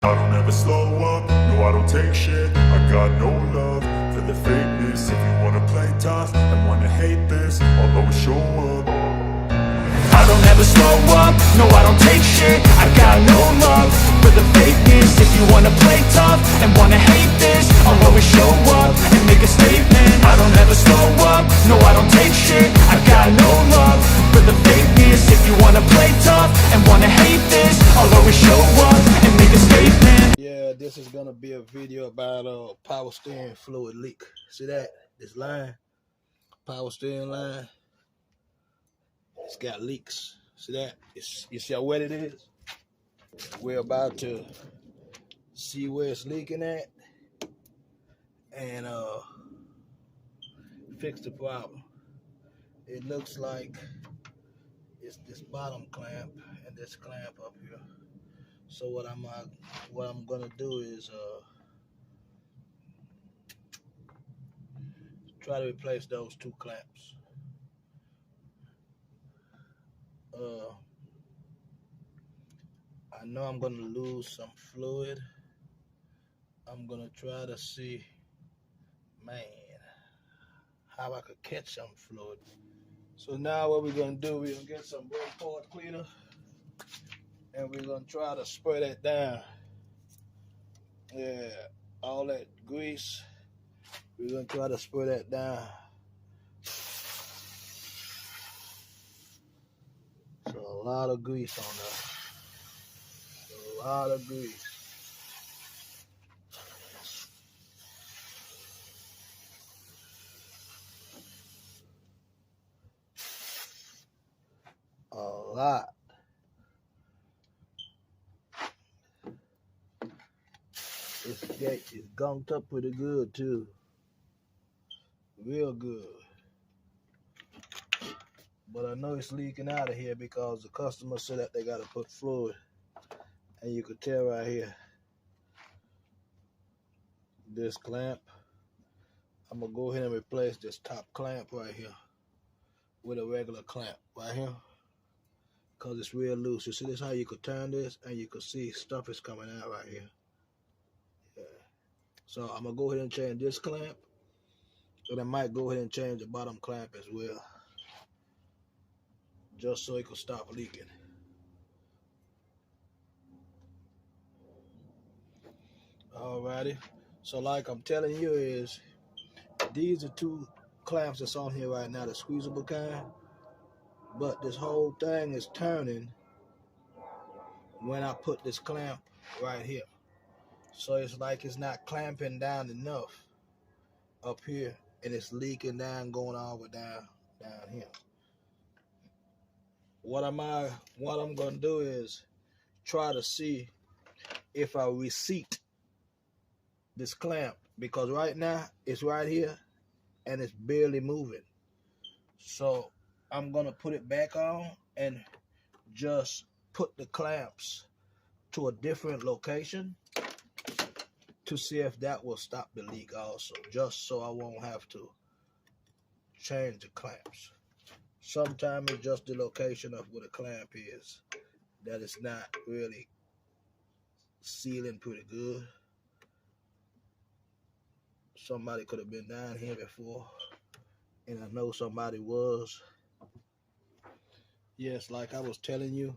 I don't ever slow up, no I don't take shit. I got no love for the fakeness. If you wanna play tough and wanna hate this, I'll always show up. I don't ever slow up, no I don't take shit. I got no love for the fakeness. If you wanna play tough and wanna hate this, I'll always show up and make a statement. I don't ever slow up, no I don't take shit. I got no love for the fakeness. If you wanna play tough and wanna hate this, I'll always show up and make a statement. Yeah, this is gonna be a video about power steering fluid leak. See that? This line, power steering line, it's got leaks. See that? You see how wet it is? We're about to see where it's leaking at and fix the problem. It looks like it's this bottom clamp and this clamp up here. So what I'm gonna do is try to replace those two clamps. I know I'm gonna lose some fluid. I'm gonna try to see, man, how I could catch some fluid. So now what we're gonna do, we're gonna get some brake port cleaner and we're gonna try to spray that down. Yeah, all that grease, we're gonna try to spray that down. So a lot of grease on there. A lot of grease. A lot. It's gunked up pretty good too. Real good. But I know it's leaking out of here because the customer said that they gotta put fluid. And you could tell right here. This clamp. I'm gonna go ahead and replace this top clamp right here with a regular clamp right here. Cause it's real loose. You see this how you could turn this and you could see stuff is coming out right here. Yeah. So I'm gonna go ahead and change this clamp. And I might go ahead and change the bottom clamp as well. Just so it could stop leaking. Alrighty. So like I'm telling you is, these are two clamps that's on here right now, the squeezable kind. But this whole thing is turning when I put this clamp right here. So it's like it's not clamping down enough up here, and it's leaking down, going all the way down here. What I'm gonna do is try to see if I reseat this clamp, because right now it's right here and it's barely moving. So I'm gonna put it back on and just put the clamps to a different location to see if that will stop the leak also, just so I won't have to change the clamps. Sometimes it's just the location of where the clamp is that it's not really sealing pretty good. Somebody could have been down here before, and I know somebody was. Yes, like I was telling you,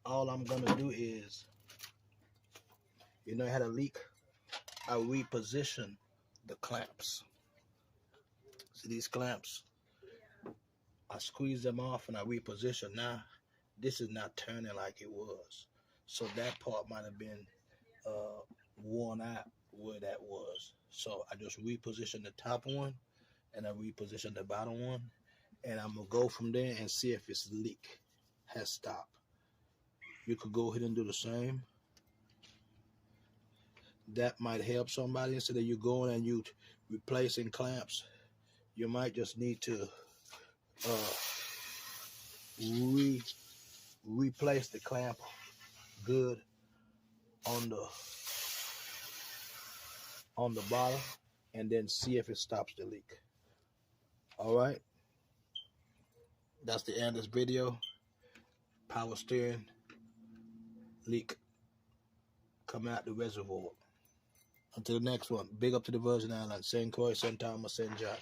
all I'm gonna do is, you know, I had a leak, I reposition the clamps. See these clamps? I squeeze them off and I reposition. Now, this is not turning like it was. So that part might have been worn out where that was. So I just reposition the top one and I reposition the bottom one. And I'm going to go from there and see if this leak has stopped. You could go ahead and do the same. That might help somebody. Instead of you going and you replacing clamps, you might just need to replace the clamp good on the bottom, and then see if it stops the leak. All right, that's the end of this video. Power steering leak. coming out the reservoir. Until the next one, big up to the Virgin Islands, St. Croix, St. Thomas, St. John.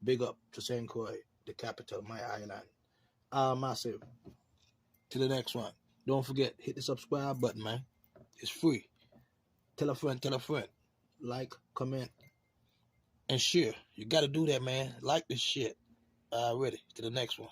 Big up to St. Croix, the capital, my island. Massive. To the next one. Don't forget, hit the subscribe button, man. It's free. Tell a friend, like, comment, and share. You gotta do that, man. Like this shit. Already. To the next one.